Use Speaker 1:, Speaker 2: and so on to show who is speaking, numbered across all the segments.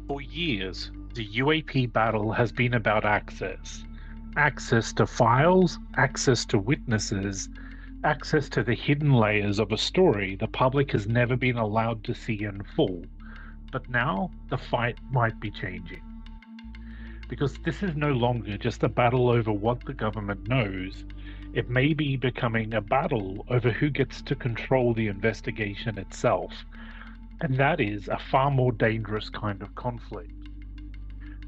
Speaker 1: For years, the UAP battle has been about access. Access to files, access to witnesses, access to the hidden layers of a story the public has never been allowed to see in full. But now the fight might be changing. Because this is no longer just a battle over what the government knows. It may be becoming a battle over who gets to control the investigation itself. And that is a far more dangerous kind of conflict.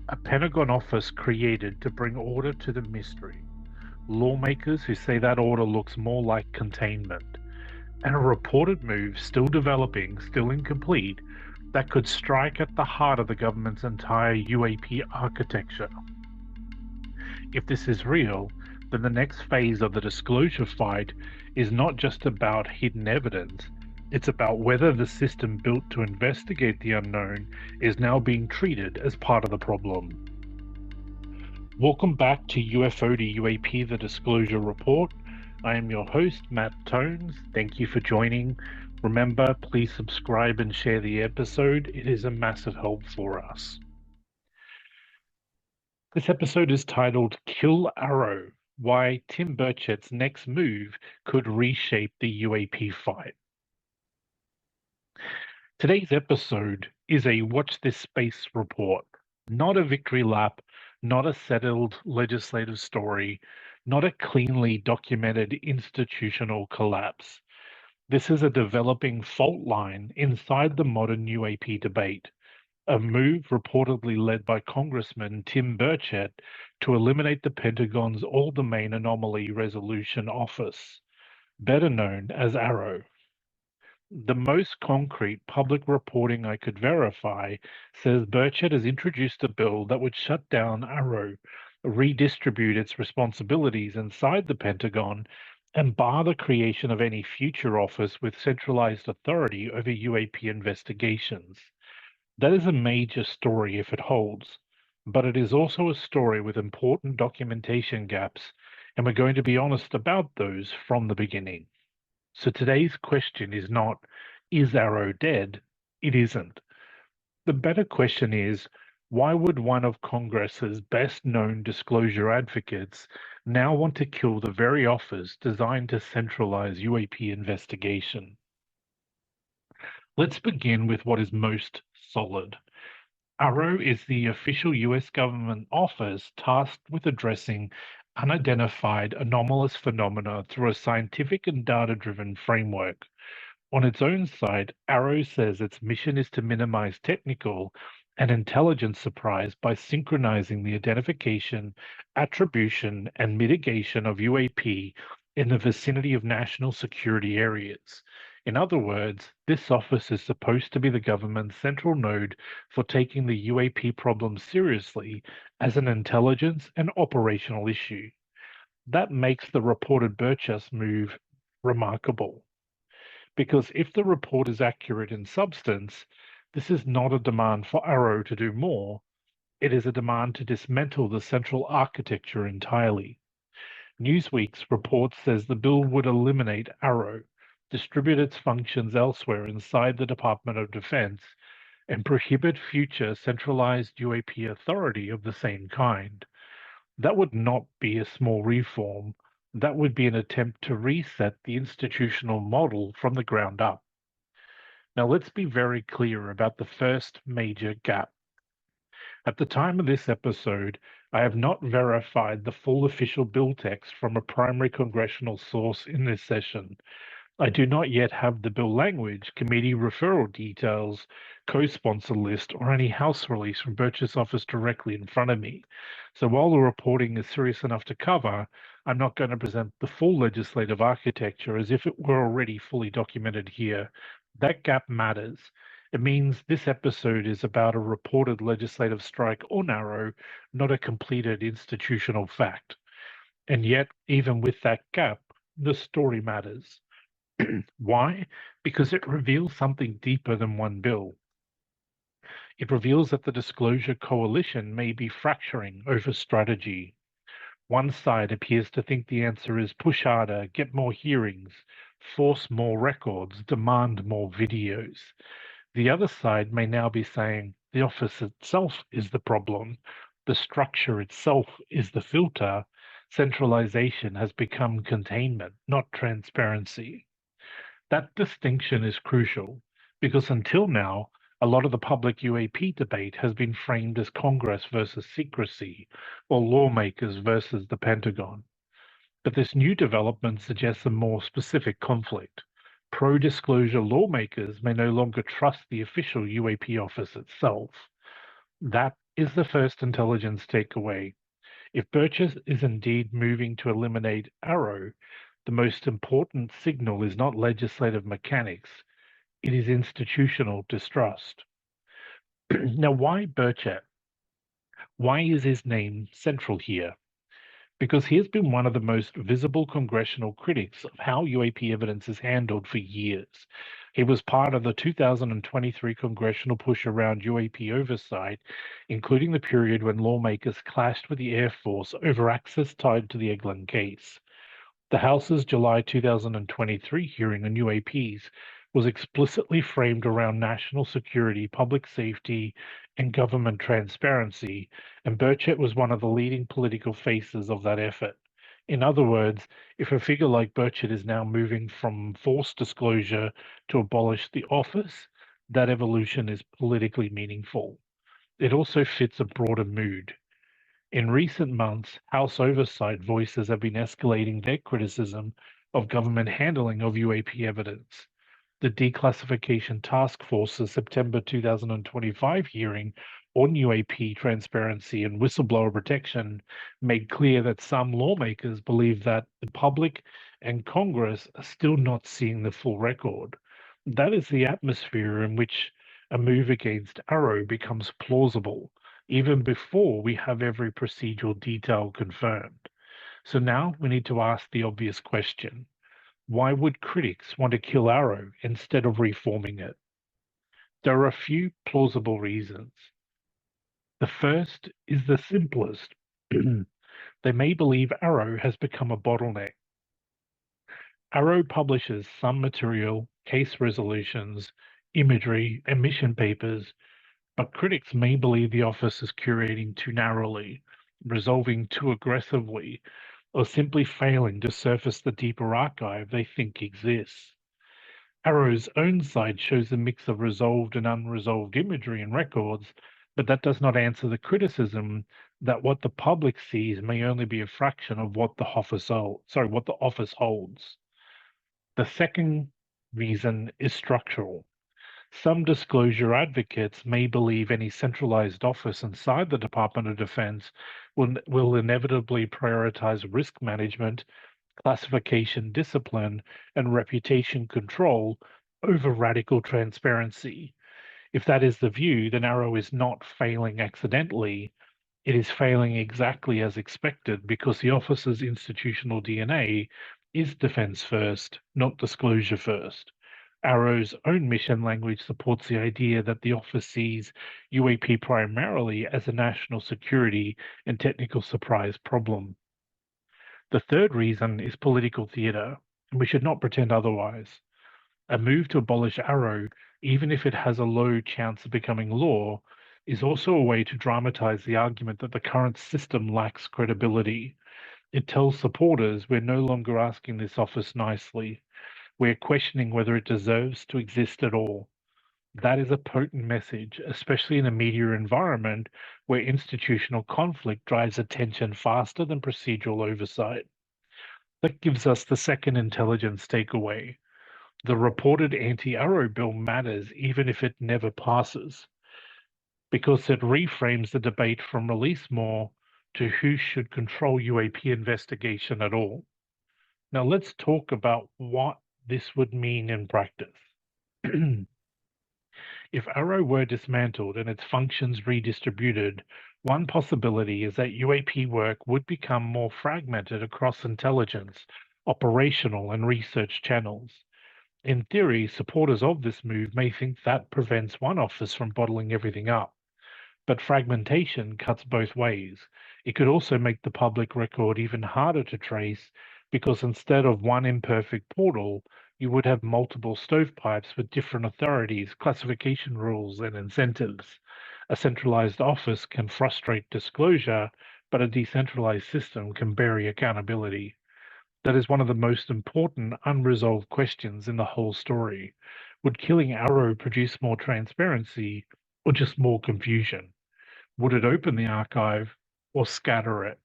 Speaker 1: A Pentagon office created to bring order to the mystery. Lawmakers who say that order looks more like containment. And a reported move still developing, still incomplete, that could strike at the heart of the government's entire UAP architecture. If this is real, then the next phase of the disclosure fight is not just about hidden evidence, it's about whether the system built to investigate the unknown is now being treated as part of the problem. Welcome back to UFO to UAP, the Disclosure Report. I am your host, Matt Tones. Thank you for joining. Remember, please subscribe and share the episode. It is a massive help for us. This episode is titled Kill AARO, Why Tim Burchett's Next Move Could Reshape the UAP Fight. Today's episode is a Watch This Space report, not a victory lap, not a settled legislative story, not a cleanly documented institutional collapse. This is a developing fault line inside the modern UAP debate, a move reportedly led by Congressman Tim Burchett to eliminate the Pentagon's All-domain Anomaly Resolution Office, better known as AARO. The most concrete public reporting I could verify says Burchett has introduced a bill that would shut down AARO, redistribute its responsibilities inside the Pentagon, and bar the creation of any future office with centralized authority over UAP investigations. That is a major story if it holds, but it is also a story with important documentation gaps, and we're going to be honest about those from the beginning. So today's question is not, is AARO dead? It isn't. The better question is, why would one of Congress's best known disclosure advocates now want to kill the very office designed to centralize UAP investigation? Let's begin with what is most solid. AARO is the official US government office tasked with addressing unidentified anomalous phenomena through a scientific and data-driven framework. On its own side, AARO says its mission is to minimize technical and intelligence surprise by synchronizing the identification, attribution, and mitigation of UAP in the vicinity of national security areas. In other words, this office is supposed to be the government's central node for taking the UAP problem seriously as an intelligence and operational issue. That makes the reported Burchett move remarkable. Because if the report is accurate in substance, this is not a demand for AARO to do more, it is a demand to dismantle the central architecture entirely. Newsweek's report says the bill would eliminate AARO, distribute its functions elsewhere inside the Department of Defense, and prohibit future centralized UAP authority of the same kind. That would not be a small reform. That would be an attempt to reset the institutional model from the ground up. Now, let's be very clear about the first major gap. At the time of this episode, I have not verified the full official bill text from a primary congressional source in this session. I do not yet have the bill language, committee referral details, co-sponsor list, or any House release from Burchett's office directly in front of me. So while the reporting is serious enough to cover, I'm not going to present the full legislative architecture as if it were already fully documented here. That gap matters. It means this episode is about a reported legislative strike on AARO, not a completed institutional fact. And yet, even with that gap, the story matters. Why? Because it reveals something deeper than one bill. It reveals that the disclosure coalition may be fracturing over strategy. One side appears to think the answer is push harder, get more hearings, force more records, demand more videos. The other side may now be saying, The office itself is the problem. The structure itself is the filter. Centralisation has become containment, not transparency. That distinction is crucial because until now, a lot of the public UAP debate has been framed as Congress versus secrecy or lawmakers versus the Pentagon. But this new development suggests a more specific conflict. Pro-disclosure lawmakers may no longer trust the official UAP office itself. That is the first intelligence takeaway. If Burchett is indeed moving to eliminate AARO, the most important signal is not legislative mechanics, it is institutional distrust. Now, why Burchett? Why is his name central here? Because he has been one of the most visible congressional critics of how UAP evidence is handled for years. He was part of the 2023 congressional push around UAP oversight, including the period when lawmakers clashed with the Air Force over access tied to the Eglin case. The House's July 2023 hearing on UAPs was explicitly framed around national security, public safety, and government transparency, and Burchett was one of the leading political faces of that effort. In other words, if a figure like Burchett is now moving from forced disclosure to abolish the office, that evolution is politically meaningful. It also fits a broader mood. In recent months, House oversight voices have been escalating their criticism of government handling of UAP evidence. The Declassification Task Force's September 2025 hearing on UAP transparency and whistleblower protection made clear that some lawmakers believe that the public and Congress are still not seeing the full record. That is the atmosphere in which a move against AARO becomes plausible, even before we have every procedural detail confirmed. So now we need to ask the obvious question. Why would critics want to kill AARO instead of reforming it? There are a few plausible reasons. The first is the simplest. They may believe AARO has become a bottleneck. AARO publishes some material, case resolutions, imagery, and mission papers, but critics may believe the office is curating too narrowly, resolving too aggressively, or simply failing to surface the deeper archive they think exists. AARO's own site shows a mix of resolved and unresolved imagery and records, but that does not answer the criticism that what the public sees may only be a fraction of what the office holds. The second reason is structural. Some disclosure advocates may believe any centralized office inside the Department of Defense will inevitably prioritize risk management, classification discipline, and reputation control over radical transparency. If that is the view, then AARO is not failing accidentally. It is failing exactly as expected because the office's institutional DNA is defense first, not disclosure first. AARO's own mission language supports the idea that the office sees UAP primarily as a national security and technical surprise problem. The third reason is political theatre, and we should not pretend otherwise. A move to abolish AARO, even if it has a low chance of becoming law, is also a way to dramatize the argument that the current system lacks credibility. It tells supporters we're no longer asking this office nicely. We're questioning whether it deserves to exist at all. That is a potent message, especially in a media environment where institutional conflict drives attention faster than procedural oversight. That gives us the second intelligence takeaway. The reported anti-AARO bill matters even if it never passes, because it reframes the debate from release more to who should control UAP investigation at all. Now let's talk about what this would mean in practice. If AARO were dismantled and its functions redistributed, one possibility is that UAP work would become more fragmented across intelligence, operational, and research channels. In theory, supporters of this move may think that prevents one office from bottling everything up. But fragmentation cuts both ways. It could also make the public record even harder to trace because instead of one imperfect portal, you would have multiple stovepipes with different authorities, classification rules, and incentives. A centralized office can frustrate disclosure, but a decentralized system can bury accountability. That is one of the most important unresolved questions in the whole story. Would killing Arrow produce more transparency or just more confusion? Would it open the archive or scatter it?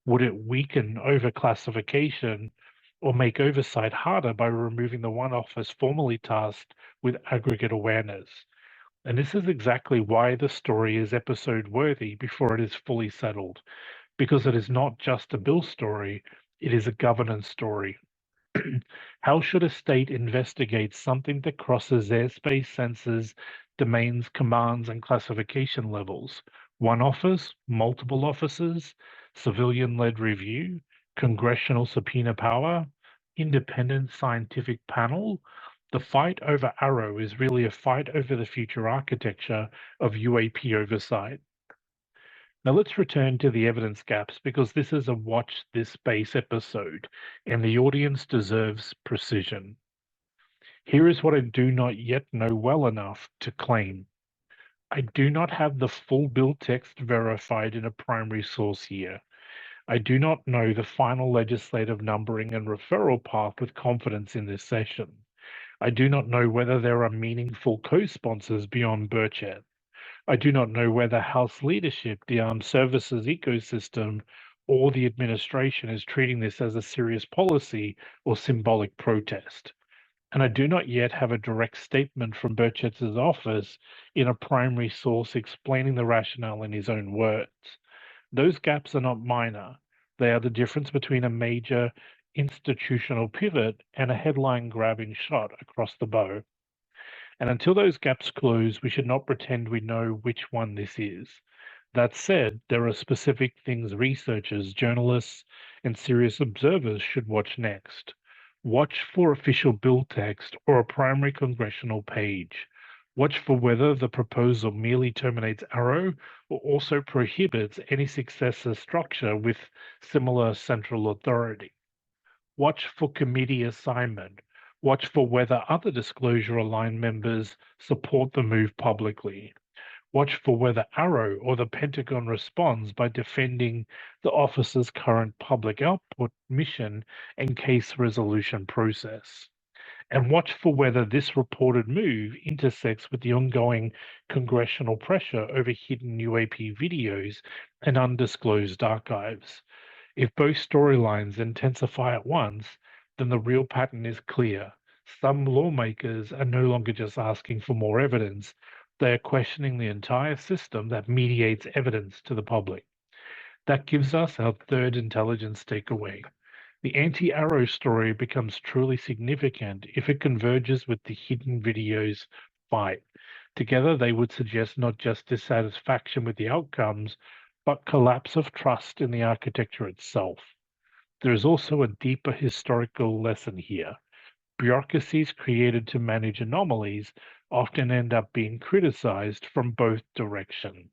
Speaker 1: Would it weaken overclassification or make oversight harder by removing the one office formerly tasked with aggregate awareness? And this is exactly why the story is episode worthy before it is fully settled, because it is not just a bill story, it is a governance story. How should a state investigate something that crosses airspace sensors, domains, commands, and classification levels? One office, multiple offices, civilian-led review, congressional subpoena power, independent scientific panel? The fight over Arrow is really a fight over the future architecture of UAP oversight. Now let's return to the evidence gaps because this is a watch this space episode and the audience deserves precision. Here is what I do not yet know well enough to claim. I do not have the full bill text verified in a primary source here. I do not know the final legislative numbering and referral path with confidence in this session. I do not know whether there are meaningful co-sponsors beyond Burchett. I do not know whether House leadership, the armed services ecosystem, or the administration is treating this as a serious policy or symbolic protest. And I do not yet have a direct statement from Burchett's office in a primary source explaining the rationale in his own words. Those gaps are not minor. They are the difference between a major institutional pivot and a headline-grabbing shot across the bow. And until those gaps close, we should not pretend we know which one this is. That said, there are specific things researchers, journalists, and serious observers should watch next. Watch for official bill text or a primary congressional page. Watch for whether the proposal merely terminates Arrow or also prohibits any successor structure with similar central authority. Watch for committee assignment. Watch for whether other disclosure-aligned members support the move publicly. Watch for whether AARO or the Pentagon responds by defending the office's current public output mission and case resolution process. And watch for whether this reported move intersects with the ongoing congressional pressure over hidden UAP videos and undisclosed archives. If both storylines intensify at once, then the real pattern is clear. Some lawmakers are no longer just asking for more evidence, they are questioning the entire system that mediates evidence to the public. That gives us our third intelligence takeaway. The anti-AARO story becomes truly significant if it converges with the hidden videos fight. Together, they would suggest not just dissatisfaction with the outcomes, but collapse of trust in the architecture itself. There is also a deeper historical lesson here. Bureaucracies created to manage anomalies often end up being criticized from both directions.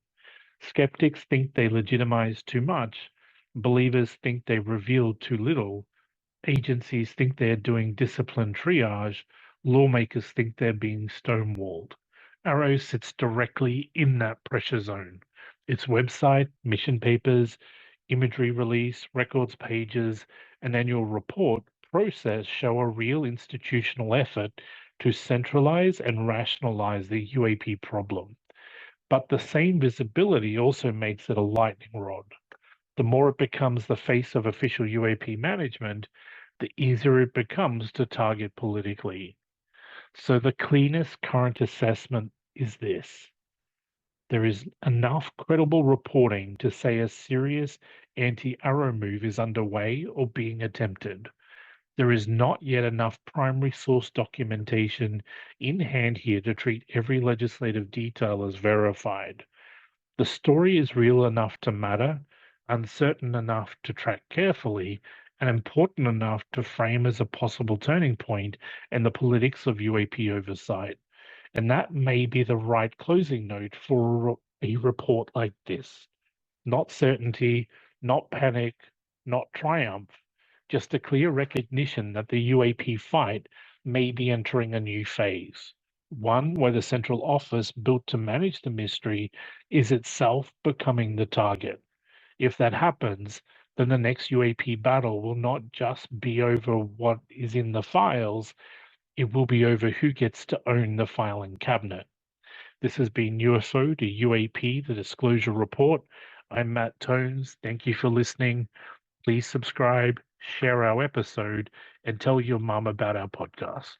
Speaker 1: Skeptics think they legitimize too much, believers think they reveal too little, agencies think they're doing disciplined triage, lawmakers think they're being stonewalled. Arrow sits directly in that pressure zone. Its website, mission papers, imagery release, records pages, and annual report process show a real institutional effort to centralize and rationalize the UAP problem. But the same visibility also makes it a lightning rod. The more it becomes the face of official UAP management, the easier it becomes to target politically. So the cleanest current assessment is this. There is enough credible reporting to say a serious anti-AARO move is underway or being attempted. There is not yet enough primary source documentation in hand here to treat every legislative detail as verified. The story is real enough to matter, uncertain enough to track carefully, and important enough to frame as a possible turning point in the politics of UAP oversight. And that may be the right closing note for a report like this. Not certainty, not panic, not triumph, just a clear recognition that the UAP fight may be entering a new phase. One where the central office built to manage the mystery is itself becoming the target. If that happens, then the next UAP battle will not just be over what is in the files, it will be over who gets to own the filing cabinet. This has been UFO to UAP, the Disclosure Report. I'm Matt Tones. Thank you for listening. Please subscribe, share our episode, and tell your mum about our podcast.